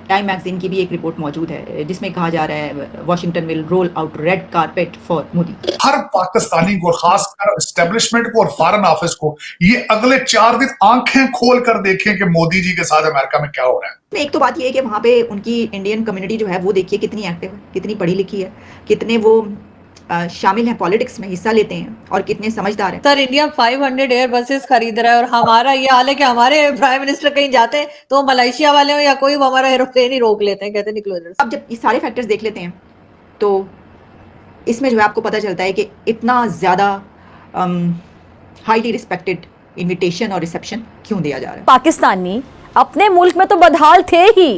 Time magazine की भी एक रिपोर्ट मौजूद है जिसमें कहा जा रहा है Washington will roll out red carpet for Modi. हर पाकिस्तानी को, खासकर एस्टेब्लिशमेंट को और फॉरेन ऑफिस को, ये अगले 4 दिन आंखें खोल कर देखें कि मोदी जी के साथ अमेरिका में क्या हो रहा है। एक तो बात ये है कि वहाँ पे उनकी इंडियन कम्युनिटी जो है वो देखिए कितनी एक्टिव है, कितनी पढ़ी लिखी है, कितने वो शामिल हैं पॉलिटिक्स में, हिस्सा लेते हैं और कितने समझदार हैं। सर इंडिया 500 एयर बसेस खरीद रहा है और हमारा ये हाल है कि हमारे प्राइम मिनिस्टर कहीं जाते हैं तो मलेशिया वाले हो या कोई वो हमारा एरोप्लेन ही रोक लेते हैं, कहते हैं निकलो इधर से। अब जब ये सारे फैक्टर्स देख लेते हैं तो इसमें जो है आपको पता चलता है कि इतना ज़्यादा हाईली रिस्पेक्टेड इनविटेशन और रिसेप्शन क्यों दिया जा रहा है। पाकिस्तानी अपने मुल्क में तो बदहाल थे ही,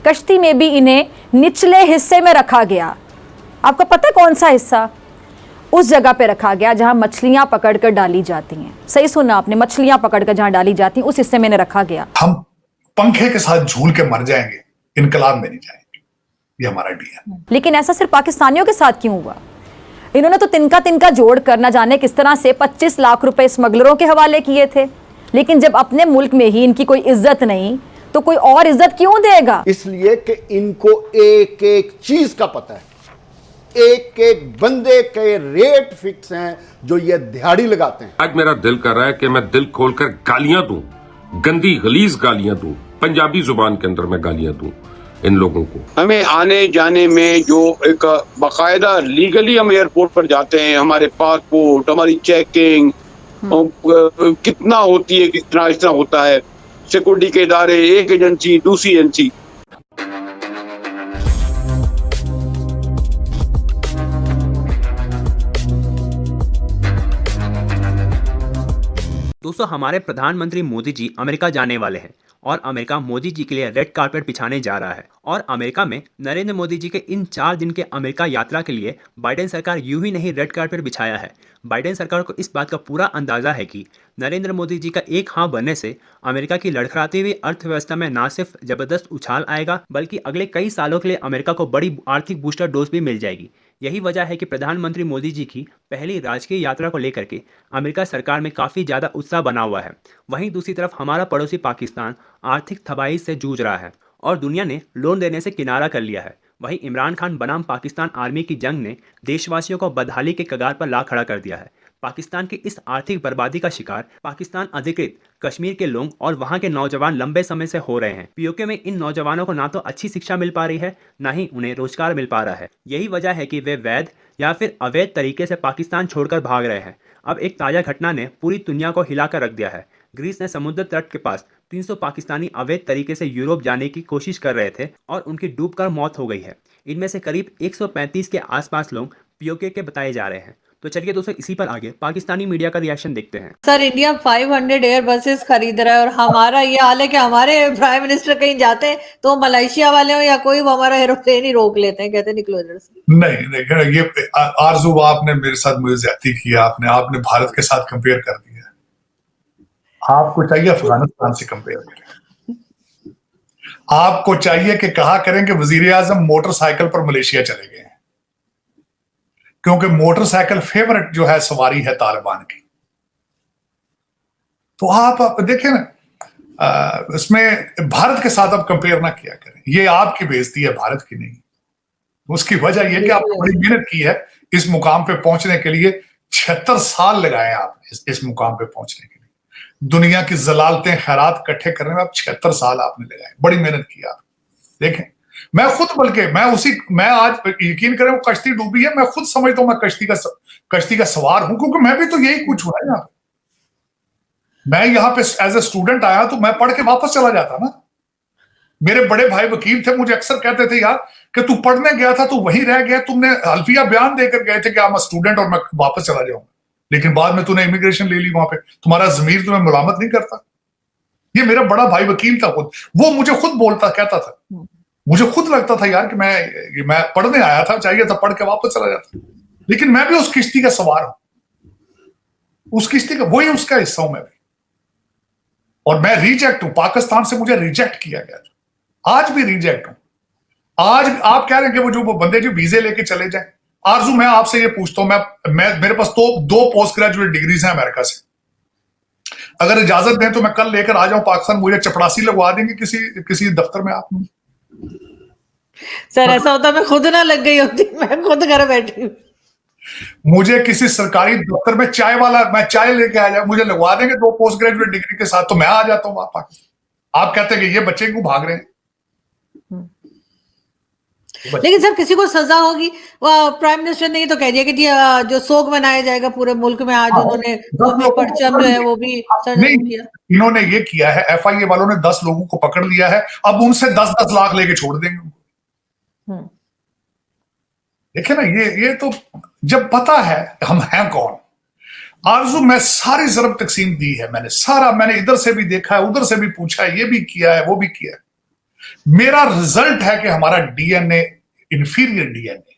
कश्ती में भी इन्हें निचले हिस्से में रखा गया। आपको पता है कौन सा हिस्सा? उस जगह पे रखा गया जहां मछलियां पकड़कर डाली जाती हैं। सही सुना आपने, मछलियां पकड़कर जहां डाली जाती हैं उस हिस्से में इन्हें रखा गया। हम पंखे के साथ झूल के मर जाएंगे, इनकलाब में नहीं जाएंगे, ये हमारा डीएनए। लेकिन ऐसा सिर्फ पाकिस्तानियों के साथ क्यों हुआ? इन्होंने तो तिनका तिनका जोड़ कर न जाने किस तरह से 25 लाख रुपए स्मगलरों के हवाले किए थे, लेकिन जब अपने मुल्क में ही इनकी कोई इज्जत नहीं तो कोई और इज्जत क्यों देगा? इसलिए कि इनको एक एक चीज का पता है, एक एक बंदे के रेट फिक्स हैं जो ये दिहाड़ी लगाते हैं। आज मेरा दिल कर रहा है कि मैं दिल खोलकर गालियां दूं, गंदी गलीज गालियां दूं, पंजाबी जुबान के अंदर मैं गालियां दूं इन लोगों को। हमें आने जाने में जो एक बाकायदा लीगली हम एयरपोर्ट पर जाते हैं, हमारे पासपोर्ट, हमारी चेकिंग कितना होती है, कितना इस तरह होता है, सिक्योरिटी के इदारे, एक एजेंसी दूसरी एजेंसी। दोस्तों, हमारे प्रधानमंत्री मोदी जी अमेरिका जाने वाले हैं और अमेरिका मोदी जी के लिए रेड कारपेट बिछाने जा रहा है। और अमेरिका में नरेंद्र मोदी जी के इन 4 दिन के अमेरिका यात्रा के लिए बाइडेन सरकार यूं ही नहीं रेड कारपेट बिछाया है। बाइडेन सरकार को इस बात का पूरा अंदाजा है कि नरेंद्र मोदी जी का एक हाँ बनने से अमेरिका की लड़खड़ाती हुई अर्थव्यवस्था में न सिर्फ जबरदस्त उछाल आएगा बल्कि अगले कई सालों के लिए अमेरिका को बड़ी आर्थिक बूस्टर डोज भी मिल जाएगी। यही वजह है कि प्रधानमंत्री मोदी जी की पहली राजकीय यात्रा को लेकर के अमेरिका सरकार में काफ़ी ज़्यादा उत्साह बना हुआ है। वहीं दूसरी तरफ हमारा पड़ोसी पाकिस्तान आर्थिक तबाही से जूझ रहा है और दुनिया ने लोन देने से किनारा कर लिया है। वहीं इमरान खान बनाम पाकिस्तान आर्मी की जंग ने देशवासियों को बदहाली के कगार पर ला खड़ा कर दिया है। पाकिस्तान की इस आर्थिक बर्बादी का शिकार पाकिस्तान अधिकृत कश्मीर के लोग और वहां के नौजवान लंबे समय से हो रहे हैं। पीओके में इन नौजवानों को ना तो अच्छी शिक्षा मिल पा रही है, ना ही उन्हें रोजगार मिल पा रहा है। यही वजह है कि वे वैध या फिर अवैध तरीके से पाकिस्तान छोड़कर भाग रहे हैं। अब एक ताज़ा घटना ने पूरी दुनिया को हिलाकर रख दिया है। ग्रीस ने समुद्र तट के पास 300 पाकिस्तानी अवैध तरीके से यूरोप जाने की कोशिश कर रहे थे और उनकी डूबकर मौत हो गई है। इनमें से करीब 135 के आसपास लोग पीओके के बताए जा रहे हैं। तो चलिए दोस्तों, इसी पर आगे पाकिस्तानी मीडिया का रिएक्शन देखते हैं। सर इंडिया 500 एयर बसेस खरीद रहा है और हमारा ये हाल है कि हमारे प्राइम मिनिस्टर कहीं जाते हैं तो मलेशिया वाले हो या कोई वो हमारा एरोप्लेन ही रोक लेते हैं, कहते हैं निकलो इधर से। नहीं, ये आरजू आपने मेरे साथ मुझे ज्यादती किया, आपने भारत के साथ कंपेयर कर दिया। आपको चाहिए अफगानिस्तान से कंपेयर करें, आपको चाहिए कि कहा करें कि वजीर आजम मोटरसाइकिल पर मलेशिया चले गए हैं, क्योंकि मोटरसाइकिल फेवरेट जो है सवारी है तालिबान की। तो आप देखें ना, इसमें भारत के साथ आप कंपेयर ना किया करें। ये आपकी बेइज्जती है, भारत की नहीं। उसकी वजह यह कि आपने बड़ी मेहनत की है इस मुकाम पे पहुंचने के लिए। 76 साल लगाए आप इस मुकाम पे पहुंचने के लिए। दुनिया की जलालतें खैरात इकट्ठे करने में आप 76 साल आपने लगाए, बड़ी मेहनत की आप। देखें, मैं खुद मैं आज यकीन करें वो कश्ती डूबी है, मैं खुद समझता हूं मैं कश्ती का सवार हूं, क्योंकि मैं भी तो यही कुछ हुआ है यहाँ पे। मैं यहाँ पे एज ए स्टूडेंट आया तो मैं पढ़ के वापस चला जाता ना। मेरे बड़े भाई वकील थे, मुझे अक्सर कहते थे यार कि तू पढ़ने गया था, तू वहीं रह गया, तुमने हल्फिया बयान देकर गए थे कि मैं स्टूडेंट और मैं वापस चला जाऊंगा, लेकिन बाद में तूने इमिग्रेशन ले ली वहां पे, तुम्हारा जमीर तुम्हें मुलामत नहीं करता। ये मेरा बड़ा भाई वकील था खुद, वो मुझे खुद कहता था, मुझे खुद लगता था यार कि मैं पढ़ने आया था, चाहिए था पढ़ के वापस चला जाता, लेकिन मैं भी उस किश्ती का सवार हूं, उस किश्ती का वही उसका हिस्सा हूं मैं भी। और मैं रिजेक्ट हूं, पाकिस्तान से मुझे रिजेक्ट किया गया था, आज भी रिजेक्ट हूं। आज आप कह रहे हैं कि वो जो बंदे जो वीजे लेके चले जाए। आरजू, मैं आपसे ये पूछता हूं, मेरे पास तो 2 पोस्ट ग्रेजुएट डिग्रीज हैं अमेरिका से, अगर इजाजत दें तो मैं कल लेकर आ जाऊं पाकिस्तान, मुझे चपड़ासी लगवा देंगे किसी दफ्तर में आप? सर ऐसा होता मैं खुद ना लग गई होती, मैं खुद घर बैठी हूँ। मुझे किसी सरकारी दफ्तर में मैं चाय लेके आ जाऊं, मुझे लगवा देंगे 2 पोस्ट ग्रेजुएट डिग्री के साथ, तो मैं आ जाता हूं वापस। आप कहते हैं कि ये बच्चे क्यों भाग रहे हैं? लेकिन सर किसी को सजा होगी, प्राइम मिनिस्टर ने ही तो कह दिया कि जी जो शोक मनाया जाएगा पूरे मुल्क में। आज उन्होंने कौमी परचम जो है वो भी सर्जन किया। इन्होंने ये किया है, FIA वालों ने 10 लोगों को पकड़ लिया है, अब उनसे 10-10 लाख लेके छोड़ देंगे उनको। देखिए ना, ये तो जब पता है हम हैं कौन। आरजू मैं सारी ज़रब तकसीम दी है, मैंने इधर से भी देखा है, उधर से भी पूछा है, ये भी किया है, वो भी किया है। मेरा रिजल्ट है कि हमारा DNA इंफीरियर DNA।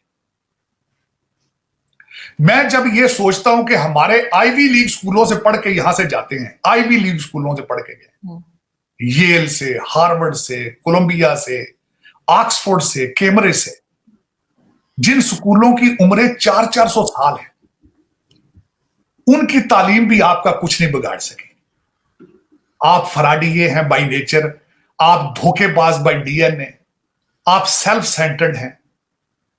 मैं जब ये सोचता हूं कि हमारे आईवी लीग स्कूलों से पढ़ के यहां से जाते हैं, आईवी लीग स्कूलों से पढ़ के गए, येल से, हार्वर्ड से, कोलंबिया से, ऑक्सफोर्ड से, कैम्ब्रिज से, जिन स्कूलों की उम्रें 400-400 साल है, उनकी तालीम भी आपका कुछ नहीं बिगाड़ सके। आप फराडिये हैं बाय नेचर, आप धोखेबाज बाय DNA, आप सेल्फ सेंटर्ड हैं,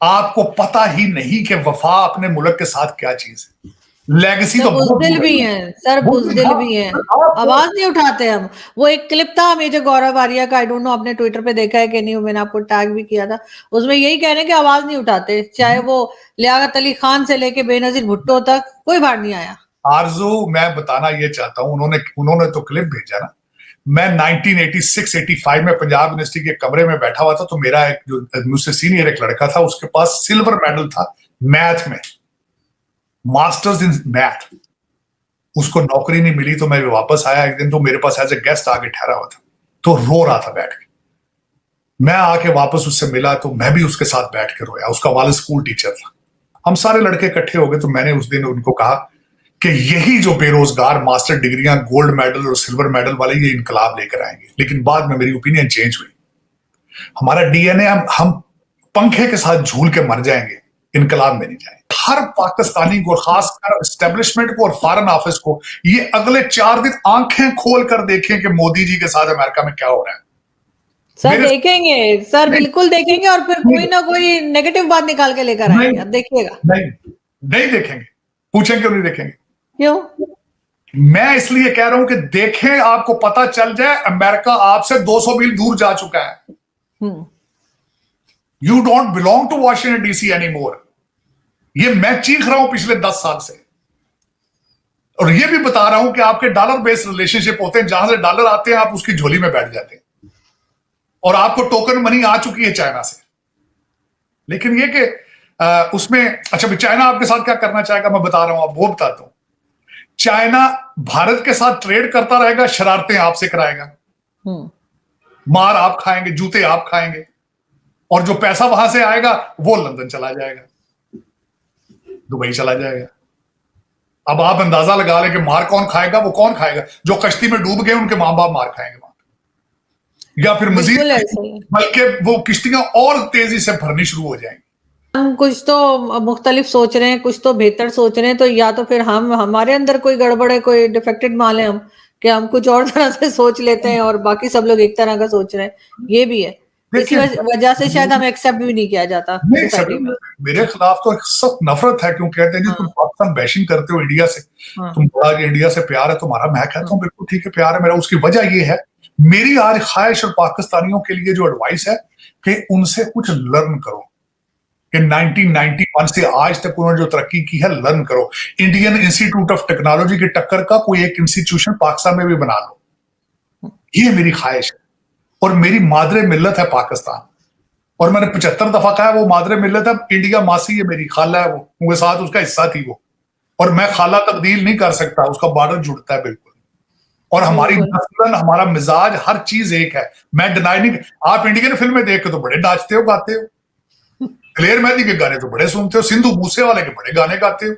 आपको पता ही नहीं कि वफा अपने मुल्क के साथ क्या चीज है। लेगेसी तो बुज़दिल भी हैं सर, बुज़दिल भी हैं, आवाज नहीं उठाते हम। वो एक क्लिप था मेजर गौरव आर्या का, आई डोंट नो आपने ट्विटर पे देखा है कि नहीं, मैंने आपको टैग भी किया था। उसमें यही कह रहे हैं कि आवाज नहीं उठाते, चाहे वो लियाकत अली खान से लेके बेनजीर भुट्टो तक कोई बाहर नहीं आया। आरजू मैं बताना ये चाहता हूं, उन्होंने तो क्लिप भेजा ना। मैं 1986-85 में पंजाब यूनिवर्सिटी के कमरे में बैठा हुआ था, तो मेरा एक जो मुझसे सीनियर एक लड़का था, उसके पास सिल्वर मेडल था मैथ में, मास्टर्स इन मैथ। उसको नौकरी नहीं मिली, तो मैं वापस आया एक दिन, तो मेरे पास एज ए गेस्ट आके ठहरा हुआ था, तो रो रहा था बैठ के। मैं आके वापस उससे मिला, तो मैं भी उसके साथ बैठ के रोया। उसका वालिद स्कूल टीचर था। हम सारे लड़के इकट्ठे हो गए, तो मैंने उस दिन उनको कहा कि यही जो बेरोजगार मास्टर डिग्रियां गोल्ड मेडल और सिल्वर मेडल वाले, ये इनकलाब लेकर आएंगे। लेकिन बाद में मेरी ओपिनियन चेंज हुई। हमारा DNA हम पंखे के साथ झूल के मर जाएंगे, इनकलाब में नहीं जाएंगे। हर पाकिस्तानी को, खासकर एस्टेब्लिशमेंट को और फॉरेन ऑफिस को, ये अगले 4 दिन आंखें खोल कर देखें कि मोदी जी के साथ अमेरिका में क्या हो रहा है। सर देखेंगे, सर बिल्कुल देखेंगे, और फिर कोई ना कोई नेगेटिव बात निकाल के लेकर आएंगे, अब देखिएगा। नहीं देखेंगे, पूछें क्यों नहीं देखेंगे? क्यों? मैं इसलिए कह रहा हूं कि देखें, आपको पता चल जाए अमेरिका आपसे 200 मील दूर जा चुका है। You don't belong to Washington DC any more. ये मैं चीख रहा हूं पिछले 10 साल से, और ये भी बता रहा हूं कि आपके डॉलर बेस्ड रिलेशनशिप होते हैं, जहां से डॉलर आते हैं आप उसकी झोली में बैठ जाते हैं, और आपको टोकन मनी आ चुकी है चाइना से। लेकिन ये कि उसमें अच्छा, चाइना आपके साथ क्या करना चाहेगा मैं बता रहा हूं, आप वो बताता हूं। चाइना भारत के साथ ट्रेड करता रहेगा, शरारतें आपसे कराएगा, मार आप खाएंगे, जूते आप खाएंगे, और जो पैसा वहां से आएगा वो लंदन चला जाएगा, दुबई चला जाएगा। अब आप अंदाजा लगा ले कि मार कौन खाएगा? वो कौन खाएगा? जो कश्ती में डूब गए, उनके मां बाप मार खाएंगे वहां, या फिर मजीद, बल्कि वो किश्तियां और तेजी से भरनी शुरू हो जाएंगी। हम कुछ तो मुख्तलिफ सोच रहे हैं, कुछ तो बेहतर सोच रहे हैं, तो या तो फिर हमारे अंदर कोई गड़बड़ है, कोई डिफेक्टेड माल है हम, कि हम कुछ और तरह से सोच लेते हैं और बाकी सब लोग एक तरह का सोच रहे हैं। ये भी है, इसी वजह से शायद हमें एक्सेप्ट भी नहीं किया जाता। मेरे खिलाफ तो सख्त नफरत है, क्यों कहते हैं जी तुम पाकिस्तान बैशिंग करते हो इंडिया से, तुम बड़ा इंडिया से प्यार है तुम्हारा। मैं कहता हूँ बिल्कुल ठीक है, प्यार है मेरा। उसकी वजह ये है, मेरी आज ख्वाहिश और पाकिस्तानियों के लिए जो एडवाइस है कि उनसे कुछ लर्न करो, कि 1991 से आज तक उन्होंने जो तरक्की की है, लर्न करो। इंडियन इंस्टीट्यूट ऑफ टेक्नोलॉजी के टक्कर का कोई एक इंस्टीट्यूशन पाकिस्तान में भी बना लो, ये मेरी ख्वाहिश है। और मेरी मादरे मिल्लत है पाकिस्तान, और मैंने 75 दफा कहा है वो मादरे मिल्लत है। इंडिया मासी है मेरी, खाला है वो, उनके साथ उसका हिस्सा थी वो, और मैं खाला तब्दील नहीं कर सकता, उसका बॉर्डर जुड़ता है बिल्कुल। और हमारी नस्लन, हमारा मिजाज, हर चीज एक है। मैं डिनाई नहीं। आप इंडियन फिल्में देख के तो बड़े नाचते हो, गाते हो, क्लेयर मेहदी के गाने तो बड़े सुनते हो, सिंधु मूसे वाले के बड़े गाने गाते हो,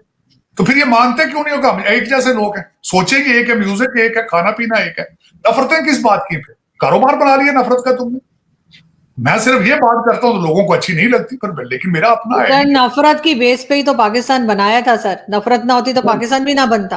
तो फिर ये मानते क्यों नहीं हो कि हम एक जैसे लोग हैं? सोचेंगे एक है, म्यूजिक एक है, खाना पीना एक है, नफरतें किस बात की? फिर कारोबार बना लिया नफरत का तुमने। मैं सिर्फ ये बात करता हूँ तो लोगों को अच्छी नहीं लगती, पर लेकिन मेरा अपना है। नफरत की बेस पे ही तो पाकिस्तान बनाया था सर, नफरत ना होती तो पाकिस्तान भी ना बनता।